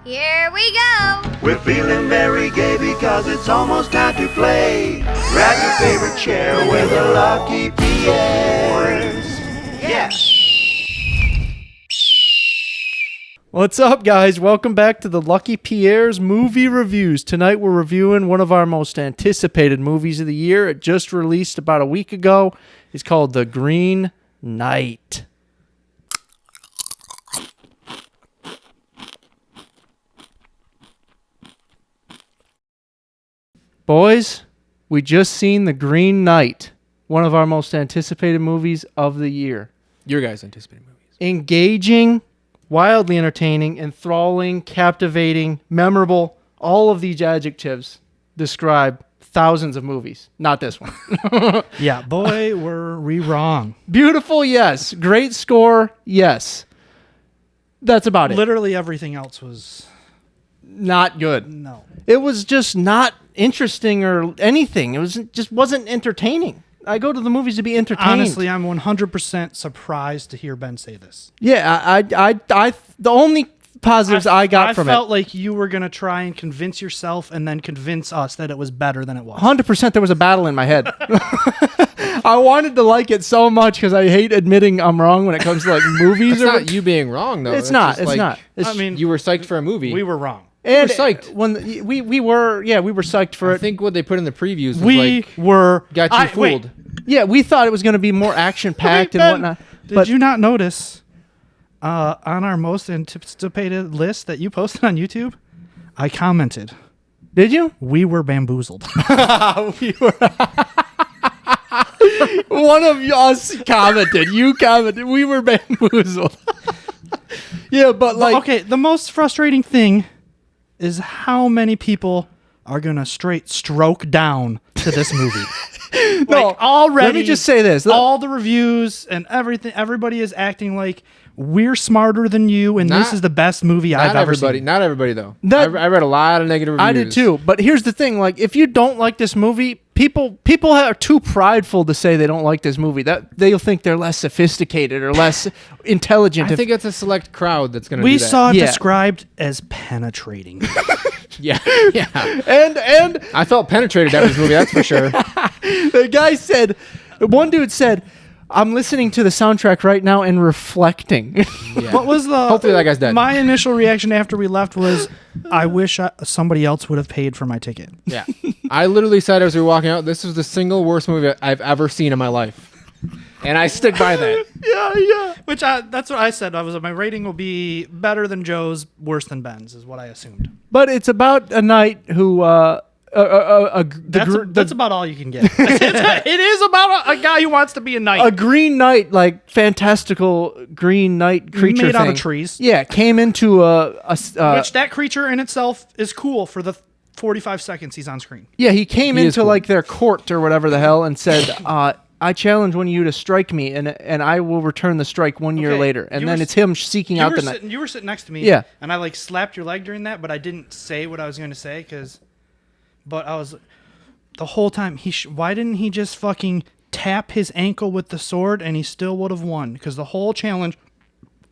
Here we go! We're feeling very gay because it's almost time to play. Grab your favorite chair with the Lucky Pierres. Yeah! What's up, guys? Welcome back to the Lucky Pierre's movie reviews. Tonight we're reviewing one of our most anticipated movies of the year. It just released about a week ago. It's called The Green Knight. Boys, we just seen The Green Knight, one of our most anticipated movies of the year. Your guys' anticipated movies. Engaging, wildly entertaining, enthralling, captivating, memorable. All of these adjectives describe thousands of movies. Not this one. Yeah, boy, were we wrong. Beautiful, yes. Great score, yes. That's about it. Literally everything else was Not good. no. It was just not interesting or anything. It was just wasn't entertaining. I go to the movies to be entertained. Honestly, I'm 100% surprised to hear Ben say this. Yeah, I the only positives I got from I felt it. like you were going to try and convince yourself and then convince us that it was better than it was. 100% there was a battle in my head. I wanted to like it so much because I hate admitting I'm wrong when it comes to like movies. It's not you being wrong, though. It's That's not. just It's like, not. It's, I mean, You were psyched for a movie. we were wrong. and were psyched. when we were psyched for I it. think what they put in the previews was We like, were... got you Wait, fooled. Yeah, we thought it was going to be more action packed and Ben, whatnot. Did But you not notice on our most anticipated list that you posted on YouTube? I commented, did you? we were bamboozled. We were. One of us commented. You commented. We were bamboozled. Yeah, but like, Okay, the most frustrating thing is how many people are going to straight stroke down to this movie. no. Like, already, Let me just say this. all the reviews and everything, everybody is acting like we're smarter than you, and this Not- is the best movie I've Not ever everybody. seen. Not everybody, though. That- I read a lot of negative reviews. I did too. But here's the thing: like, if you don't like this movie, people are too prideful to say they don't like this movie. That they'll think they're less sophisticated or less intelligent. I if- think it's a select crowd that's going to We do that. saw it Yeah. described as penetrating. Yeah. Yeah. and I felt penetrated after this movie, that's for sure. the guy said, one dude said, "I'm listening to the soundtrack right now and reflecting." Yeah. What was the? Hopefully that guy's dead. My initial reaction after we left was, I wish somebody else would have paid for my ticket. Yeah. I literally said as we were walking out, this was the single worst movie I've ever seen in my life. And I stick by that. yeah. Which that's what I said. I was my rating will be better than Joe's, worse than Ben's, is what I assumed. But it's about a knight who, That's about all you can get. It is about a guy who wants to be a knight. a green knight, like fantastical green knight creature Made out of thing. trees. Yeah, came into which that creature in itself is cool for the 45 seconds he's on screen. yeah, he came He is into cool. like their court or whatever the hell and said, I challenge one of you to strike me, and I will return the strike 1 year Okay, later. And you then were it's him seeking out the knight. You were sitting next to me. Yeah. And I like slapped your leg during that, but I didn't say what I was going to say but I was the whole time. Why didn't he just fucking tap his ankle with the sword and he still would have won? Because the whole challenge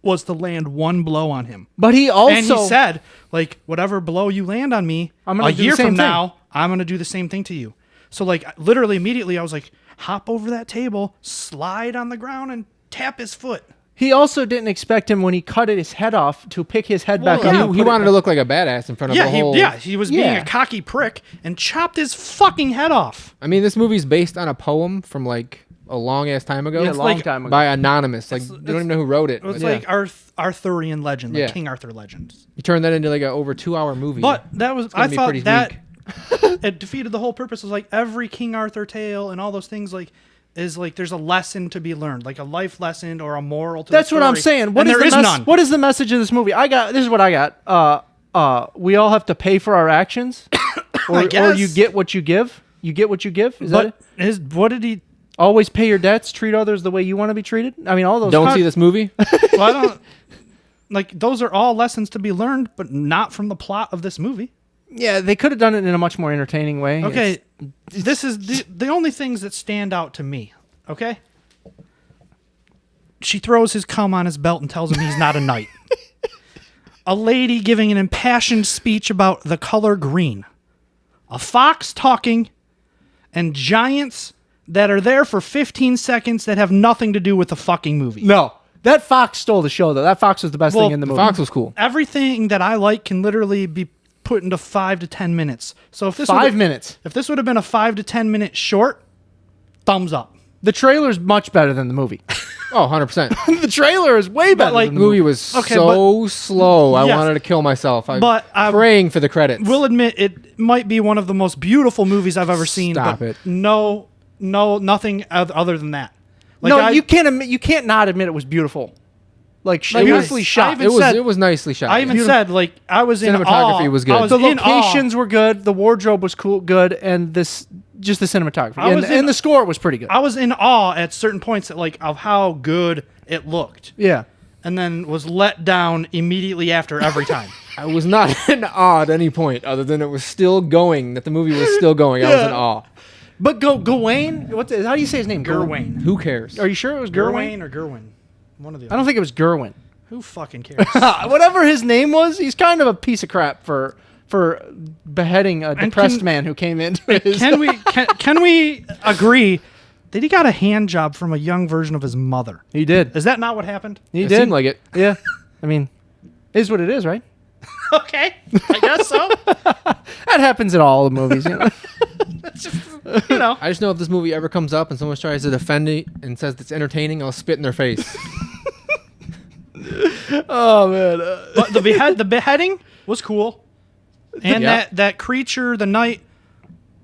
was to land one blow on him. But he also And he said, like, whatever blow you land on me, I'm gonna a do the year same from thing. now, I'm going to do the same thing to you. So, like, literally immediately I was like, hop over that table, slide on the ground, and tap his foot. he also didn't expect him when he cut his head off to pick his head back Well, up. yeah, and He put it wanted back. to look like a badass in front of Yeah, the whole... he was being Yeah. a cocky prick and chopped his fucking head off. I mean, this movie's based on a poem from like a long-ass time ago. Yeah, a long like- time ago. By Anonymous. Like, you don't even know who wrote it. It's Like, like Arthurian legend, like Yeah. King Arthur legend. you turned that into like an over 2-hour movie. But that was, gonna I be thought pretty that weak. it defeated the whole purpose. It was like every King Arthur tale and all those things, like, is like there's a lesson to be learned, like a life lesson or a moral to That's the what I'm story. saying. What And is there the is none. What is the message of this movie? This is what I got. We all have to pay for our actions, or guess. you get what you give. You get what you give. Is that it? What did he? Always pay your debts. Treat others the way you want to be treated. I mean, all those. Don't see this movie? Well, I don't. Like, those are all lessons to be learned, but not from the plot of this movie. Yeah, they could have done it in a much more entertaining way. Okay, this is the only things that stand out to me. Okay, she throws his cum on his belt and tells him he's not a knight. a lady giving an impassioned speech about the color green, a fox talking, and giants that are there for 15 seconds that have nothing to do with the fucking movie. No, that fox stole the show though. That fox was the best Well, thing in the The movie. fox was cool. Everything that I like can literally be put into 5 to 10 minutes. So if this 5 would've- minutes. if this would have been a 5 to 10 minute short, thumbs up. The trailer's much better than the movie. Oh, 100%. The trailer is way better. like, than The the movie was Okay, so slow. I Yes. wanted to kill myself. I But I- praying for the credits. Will admit it might be one of the most beautiful movies I've ever seen. Stop but it. No, nothing other than that. No, I- you can't admit. You can't not admit it was beautiful. Like Like, beautifully I shot. even it was said- it was nicely shot. I even yeah. said like I was in Cinematography awe. was good. I was The in awe. locations were good. The wardrobe was cool, good, and this just the cinematography I and, was in- and the score was pretty good. I was in awe at certain points of how good it looked, Yeah. and then was let down immediately after every time. I was not in awe at any point other than it was still going, that the movie was still going. I was in awe. But Gawain, how do you say his name? Gerwain. Who cares? Are you sure it was Gerwain? Gerwain or Gerwin? One of the I don't think it was Gerwin. Who fucking cares? Whatever his name was, he's kind of a piece of crap for beheading a depressed can- man who came into his. Can we agree that he got a hand job from a young version of his mother? He did. Is that not what happened? He It did. seemed like it. Yeah. I mean, is what it is, right? Okay, I guess so. That happens in all the movies. You know? You know, I just know if this movie ever comes up and someone tries to defend it and says it's entertaining, I'll spit in their face. Oh man. but the beheading was cool, and Yeah. that creature, the knight,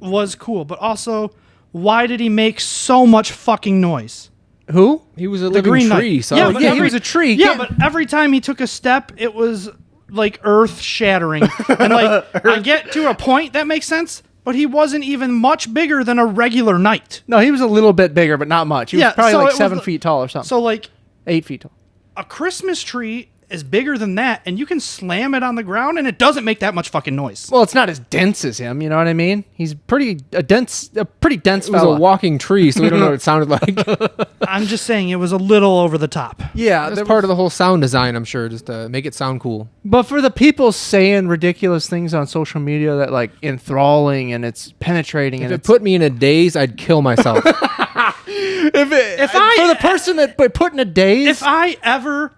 was cool. But also, why did he make so much fucking noise? Who? He was a The living Green tree, Knight. so Yeah, but Yeah, he was a tree. Yeah, Can't- but every time he took a step, it was like earth shattering. And like I get to a point that makes sense, but he wasn't even much bigger than a regular knight. No, he was a little bit bigger, but not much. He Yeah, was probably so like it was 7 the- feet tall or something. So like 8 feet tall. a Christmas tree is bigger than that, and you can slam it on the ground, and it doesn't make that much fucking noise. Well, it's not as dense as him. You know what I mean? He's pretty dense it was fella. a walking tree, so we don't know what it sounded like. I'm just saying it was a little over the top. Yeah, That's part of the whole sound design, I'm sure, just to make it sound cool. But for the people saying ridiculous things on social media that like enthralling and it's penetrating If and it it's put me in a daze, I'd kill myself. for the person that put in a daze, If I ever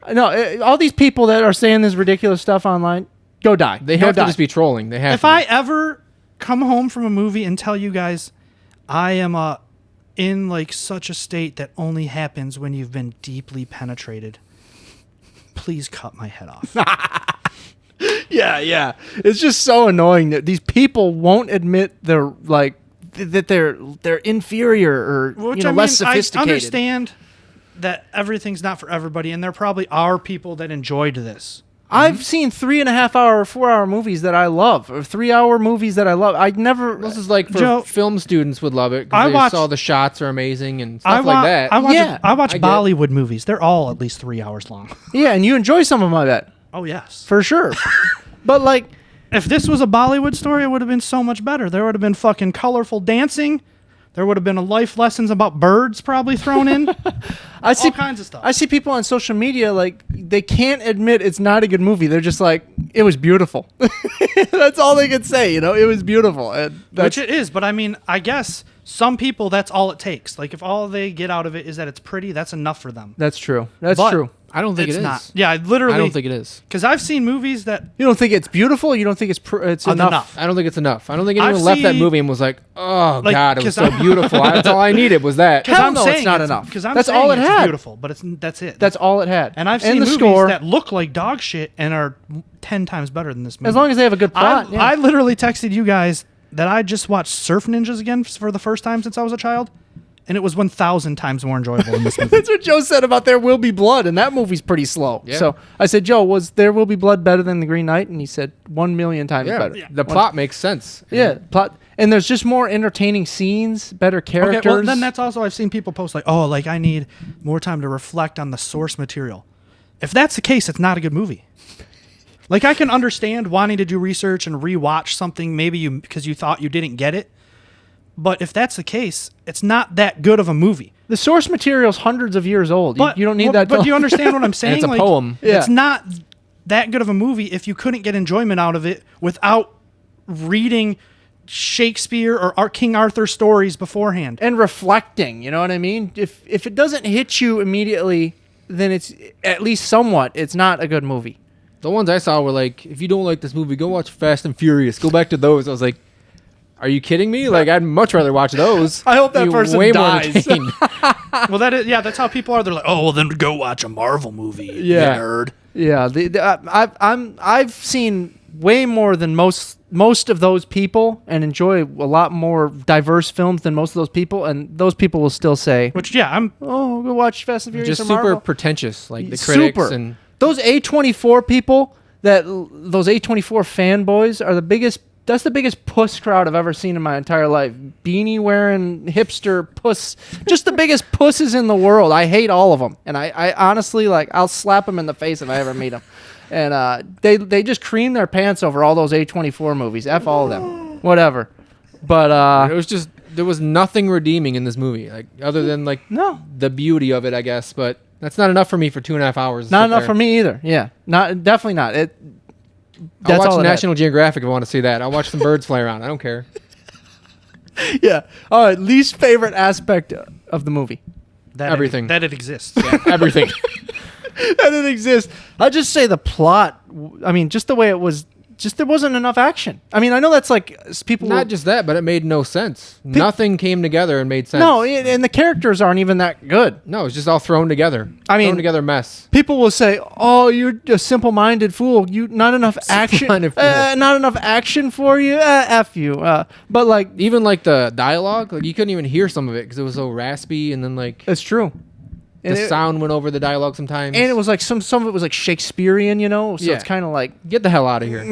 all these people that are saying this ridiculous stuff online, go die. They Go have to die. just be trolling. They have if to. I ever come home from a movie and tell you guys I am in like such a state that only happens when you've been deeply penetrated, please cut my head off. Yeah. It's just so annoying that these people won't admit they're like that they're inferior or Which less I sophisticated. understand that everything's not for everybody, and there probably are people that enjoyed this. I've seen 3.5 hour, 4 hour movies that I love, or 3 hour movies that I love. I never. This is like for Joe- film students would love it I because they watched- saw the shots are amazing and stuff like that. I watch, Yeah, I watch I get- Bollywood movies. They're all at least 3 hours long. Yeah, and you enjoy some of them, I bet, Oh yes. for sure. But like, If this was a Bollywood story, it would have been so much better. There would have been fucking colorful dancing. There would have been a life lessons about birds probably thrown in. I see all kinds of stuff. I see people on social media like they can't admit it's not a good movie. They're just like, it was beautiful. That's all they can say. It was beautiful. And that's, Which it is, but I mean, I guess some people, that's all it takes. Like, if all they get out of it is that it's pretty, that's enough for them. that's true. That's But true. I don't think It's it is. not. Yeah, literally. I don't think it is. Because I've seen movies that You don't think it's beautiful? You don't think it's enough? I don't think it's enough. I don't think anyone I've left that seen- movie and was like, "Oh Like, God, it was 'cause so beautiful." That's all I needed was that. Because Hell I'm no, saying it's not enough. Because I'm That's saying all it it's had. beautiful, but that's it. That's all it had. And I've And seen the movies score, that look like dog shit and are 10 times better than this movie. as long as they have a good plot. I literally texted you guys that I just watched Surf Ninjas again for the first time since I was a child, and it was 1,000 times more enjoyable than this movie. That's what Joe said about There Will Be Blood, and that movie's pretty slow. Yeah. So I said, Joe, was There Will Be Blood better than The Green Knight? And he said 1,000,000 times Yeah, better. the plot makes sense. Yeah, plot, and there's just more entertaining scenes, better characters. Okay, well, then that's also, I've seen people post like, oh, like I need more time to reflect on the source material. If that's the case, it's not a good movie. Like, I can understand wanting to do research and rewatch something maybe because you thought you didn't get it. But if that's the case, it's not that good of a movie. The source material's hundreds of years old. But You don't need well, that. But to- do you understand what I'm saying? it's a Like, poem. Yeah. It's not that good of a movie if you couldn't get enjoyment out of it without reading Shakespeare or King Arthur stories beforehand. And reflecting, you know what I mean? If it doesn't hit you immediately, then it's at least somewhat. It's not a good movie. The ones I saw were like, if you don't like this movie, go watch Fast and Furious. Go back to those. I was like, are you kidding me? Like, I'd much rather watch those. I hope that Be person way more dies. entertained. Well, that's how people are. They're like, oh, well, then go watch a Marvel movie, Yeah. nerd. Yeah, I've seen way more than most of those people, and enjoy a lot more diverse films than most of those people, and those people will still say, Which, yeah, I'm "Oh, go watch Fast and Furious." Just or super Marvel. pretentious, like the critics Super. and Those A24 people, those A24 fanboys are the biggest. That's the biggest puss crowd I've ever seen in my entire life. Beanie wearing hipster puss, just the biggest pusses in the world. I hate all of them, and I honestly I'll slap them in the face if I ever meet them. And they just cream their pants over all those A24 movies. F all of them, whatever. But it was just there was nothing redeeming in this movie, like other than like no, the beauty of it, I guess. But that's not enough for me for 2.5 hours. not enough for me either. Yeah, definitely not. I'll That's all watch it National Geographic if I want to see that. I'll watch some birds fly around. I don't care. had. Yeah. All right. Least favorite aspect of the movie. Everything. That it exists. Everything. That didn't exist. I'd just say the plot. I mean, just the way it was. Just there wasn't enough action. I mean, I know that's like people. Not just that, but it made no sense. Nothing came together and made sense. No, and the characters aren't even that good. No, it's just all thrown together. I mean- thrown together mess. People will say, "Oh, you're a simple-minded fool. You not enough action. Simple-minded fool. Not enough action for you. F you." But like, Even like the dialogue, like you couldn't even hear some of it because it was so raspy, and then like it's true. the And it, sound went over the dialogue sometimes. and it was like some of it was like Shakespearean, you know. So Yeah. it's kind of like, Get the hell out of here.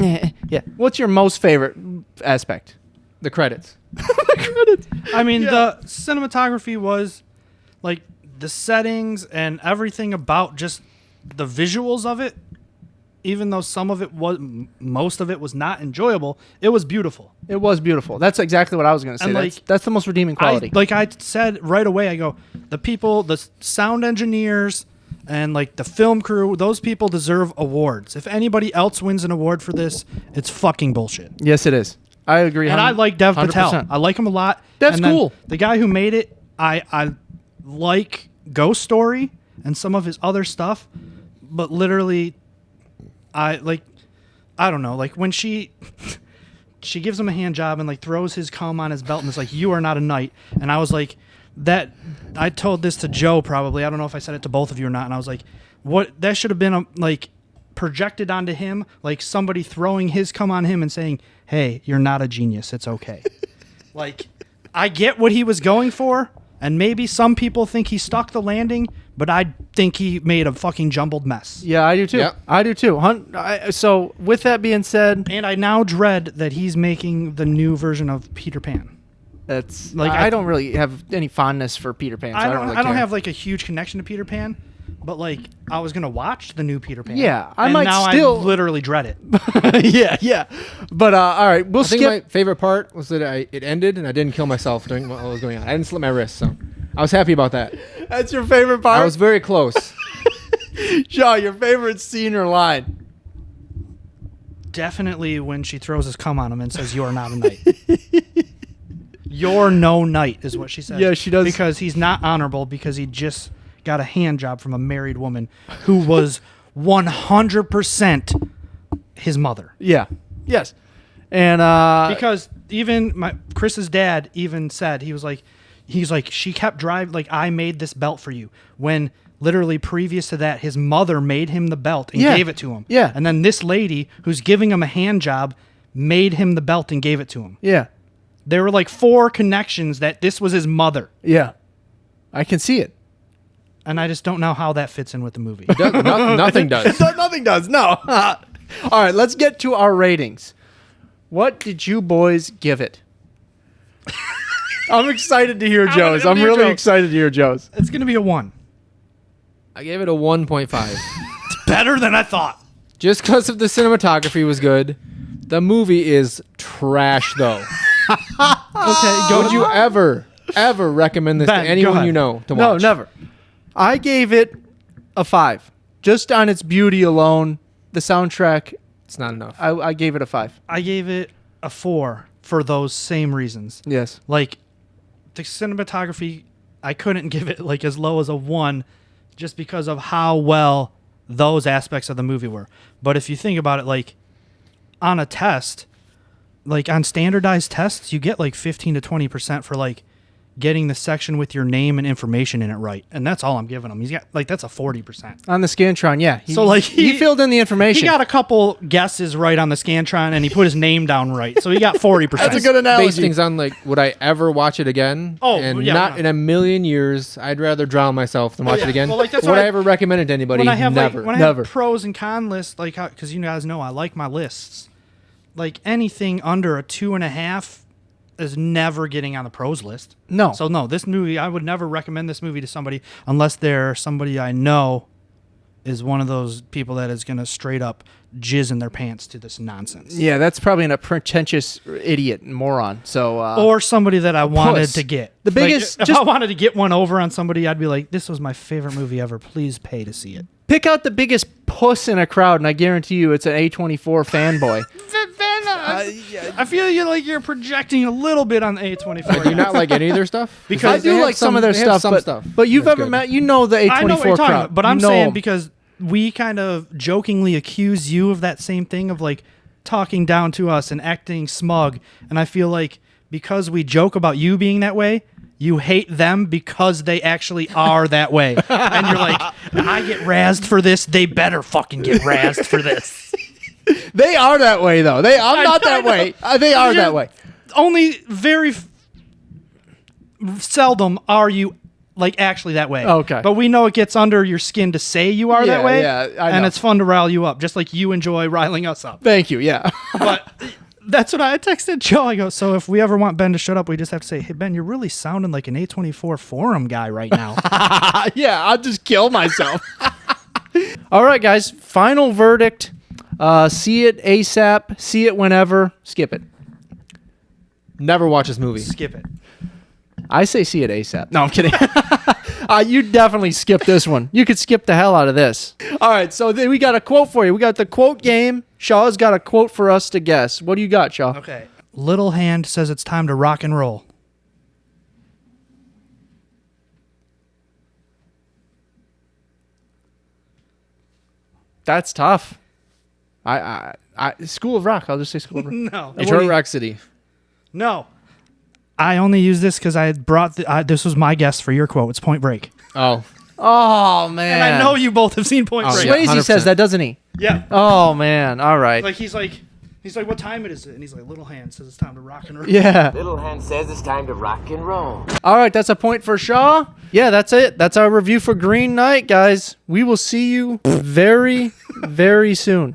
yeah. What's your most favorite aspect? The credits. I mean, the cinematography was like the settings and everything about just the visuals of it. Even though most of it was not enjoyable, it was beautiful. It was beautiful. That's exactly what I was going to say. And, That's the most redeeming quality. I said right away, I go, the sound engineers and like the film crew, those people deserve awards. If anybody else wins an award for this, it's fucking bullshit. Yes, it is. I agree. And I like Dev Patel. 100%. I like him a lot. Dev's And then cool. The guy who made it, I like Ghost Story and some of his other stuff, but literally, I don't know, like when she gives him a hand job and like throws his comb on his belt and is like, "You are not a knight," and I was like, that. I told this to Joe probably. I don't know if I said it to both of you or not, and I was like, what? That should have been like projected onto him, like somebody throwing his cum on him and saying, "Hey, you're not a genius. It's okay." Like, I get what he was going for, and maybe some people think he stuck the landing, but I think he made a fucking jumbled mess. Yeah, I do too. Yep. I do too. So with that being said, And I now dread that he's making the new version of Peter Pan. that's Like, I I- don't really have any fondness for Peter Pan. So I don't really I don't care. have like a huge connection to Peter Pan, but like I was gonna watch the new Peter Pan. Yeah, I and might now still- I literally dread it. yeah. But all right, we'll I think skip. my favorite part was that it ended and I didn't kill myself during what was going on. I didn't slit my wrist, so I was happy about that. That's your favorite part. I was very close. Shaw, your favorite scene or line? Definitely when she throws his cum on him and says, "You're not a knight." You're no knight is what she says. Yeah, she does. Because he's not honorable because he just got a hand job from a married woman who was 100% his mother. Yeah. Yes. And Because even Chris's dad even said he's like she kept driving, like, I made this belt for you, when literally previous to that his mother made him the belt and Yeah. gave it to him. Yeah. And then this lady who's giving him a hand job made him the belt and gave it to him. yeah. There were like 4 connections that this was his mother, Yeah. I can see it. and I just don't know how that fits in with the movie. Nothing does. Nothing does. No. All right, let's get to our ratings. What did you boys give it? I'm excited to hear Joe's. I'm hear really Joe's. excited to hear Joe's. It's gonna be a 1. I gave it a 1.5. Better than I thought. Just because of the cinematography was good. The movie is trash, though. Okay, go. Would you ever recommend this Ben, to go anyone ahead. you know to No, watch? never. I gave it a 5. Just on its beauty alone, the soundtrack, It's not enough. I gave it a 5. I gave it a 4 for those same reasons. Yes. Like the cinematography, I couldn't give it like as low as a 1 just because of how well those aspects of the movie were. But if you think about it, like on a test, like on standardized tests, you get like 15 to 20% for like getting the section with your name and information in it right. And that's all I'm giving him. He's got like, that's a 40%. On the Scantron, yeah. So, like, he filled in the information. He got a couple guesses right on the Scantron and he put his name down right. So he got 40%. That's a good analogy. Base things on like, would I ever watch it again? Oh, and yeah, not no. in a million years. I'd rather drown myself than watch yeah. it again. Well, like, that's would what I I- ever recommend it to anybody? when I have Never. like when I Never. have pros and con lists, like because you guys know I like my lists. Like anything under a 2.5 is never getting on the pros list. No. So no, this movie I would never recommend this movie to somebody unless they're somebody I know is one of those people that is gonna straight up jizz in their pants to this nonsense. Yeah, that's probably a pretentious idiot and moron. So Or somebody that I wanted puss. to get. The Like, biggest- if just- I wanted to get one over on somebody, I'd be like, this was my favorite movie ever. Please pay to see it. pick out the biggest puss in a crowd, and I guarantee you it's an A24 fanboy. I feel you're projecting a little bit on the A24. Do you not like any of their stuff? Because I they do have like some of their they have stuff, some but, stuff. but you've That's ever good. met, you know the A24 I know what you're talking crowd. about, but You I'm know saying 'em. because we kind of jokingly accuse you of that same thing of like talking down to us and acting smug, and I feel like because we joke about you being that way, you hate them because they actually are that way, and you're like, I get razzed for this, they better fucking get razzed for this. They are that way, though. I'm not that know. way. They are that way. Only very seldom are you like actually that way. Okay. But we know it gets under your skin to say you are Yeah, that way. yeah, I and know. it's fun to rile you up, just like you enjoy riling us up. Thank you. Yeah. But that's what I texted Joe. I go, so if we ever want Ben to shut up, we just have to say, hey, Ben, you're really sounding like an A24 forum guy right now. Yeah, I'll just kill myself. All right, guys. Final verdict. See it ASAP. See it whenever. Skip it. Never watch this movie. Skip it. I say see it ASAP. No, I'm kidding. You definitely skip this one. You could skip the hell out of this. All right, so then we got a quote for you. We got the quote game. Shaw's got a quote for us to guess. What do you got, Shaw? Okay. Little Hand says it's time to rock and roll. That's tough. I School of Rock. I'll just say School of Rock. No. Detroit Rock City. No. I only use this because I brought this was my guess for your quote. It's Point Break. Oh. Oh man. And I know you both have seen Point Oh, Break. yeah. Swayze 100%. says that, doesn't he? Yeah. Oh man. All right. Like he's like, what time it is it? And he's like, Little Hand says it's time to rock and roll. Yeah. Little Hand says it's time to rock and roll. All right, that's a point for Shaw. Yeah, that's it. That's our review for Green Knight, guys. We will see you very, very soon.